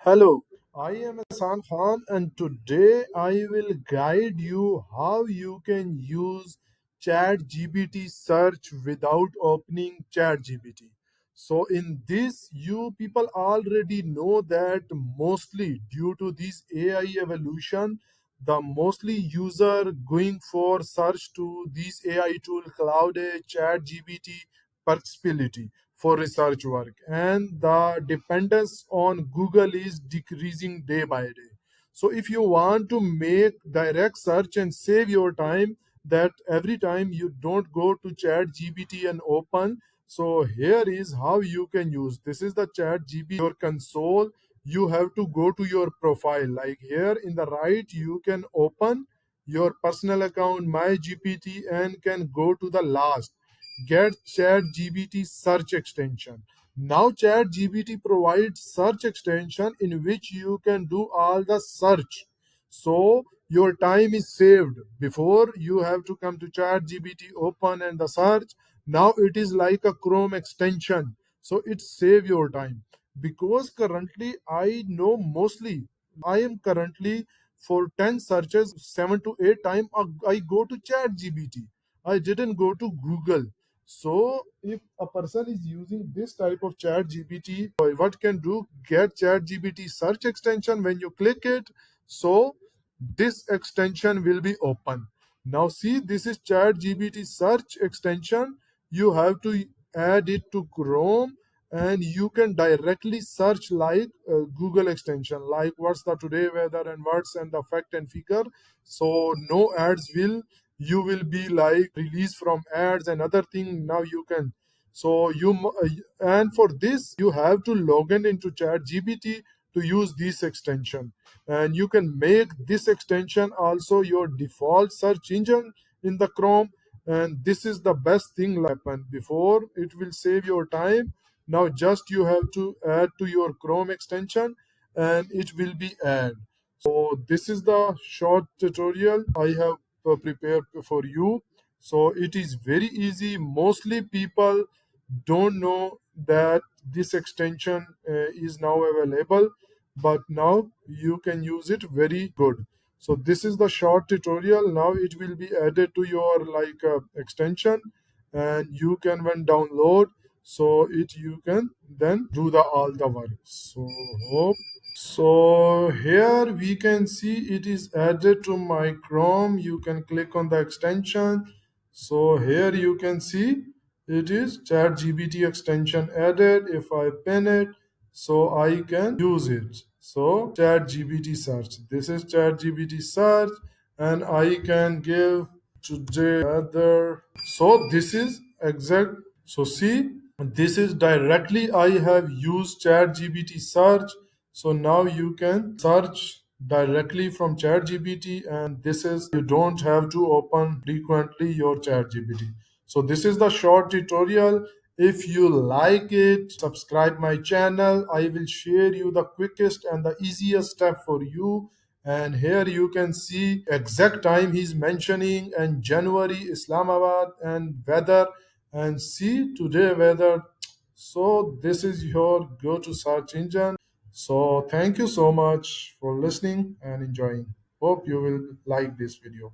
Hello, I am Hassan Khan, and today I will guide you how you can use ChatGPT search without opening ChatGPT. So, in this, you people already know that mostly due to this AI evolution, the mostly user going for search to this AI tool Cloud ChatGPT possibility for research work, and the dependence on Google is decreasing day by day. So if you want to make direct search and save your time, that every time you don't go to chat gpt and open, so here is how you can use. This is the chat gpt your console. You have to go to your profile, like here in the right you can open your personal account my gpt and can go to the last, get ChatGPT search extension. Now ChatGPT provides search extension in which you can do all the search. So your time is saved. Before you have to come to ChatGPT, open and the search. Now it is like a Chrome extension. So it save your time. Because currently I know mostly I am currently for 10 searches 7 to 8 time I go to ChatGPT. I didn't go to Google. So if a person is using this type of chat GPT, what can do? Get chat GPT search extension. When you click it, so this extension will be open. Now see, this is chat GPT search extension. You have to add it to Chrome, and you can directly search like Google extension, like what's the today weather and what's and the fact and figure. So no ads will, you will be like released from ads and other thing. Now you can, so and for this you have to log in into chat gpt to use this extension, and you can make this extension also your default search engine in the Chrome. And this is the best thing like happen before, it will save your time. Now just you have to add to your Chrome extension and it will be add. So this is the short tutorial I have prepared for you. So it is very easy. Mostly people don't know that this extension is now available, but now you can use it very good. So this is the short tutorial. Now it will be added to your like extension, and you can when download, so it you can then do the all the work. So hope. So here we can see it is added to my Chrome. You can click on the extension. So here you can see it is ChatGPT extension added. If I pin it, so I can use it. So ChatGPT search. This is ChatGPT search, and I can give today other. So this is exact. So see, this is directly I have used ChatGPT search. So now you can search directly from ChatGPT, and this is you don't have to open frequently your ChatGPT. So this is the short tutorial. If you like it, subscribe my channel. I will share you the quickest and the easiest step for you. And here you can see exact time he's mentioning, and January Islamabad and weather, and see today weather. So this is your go to search engine. So thank you so much for listening and enjoying. Hope you will like this video.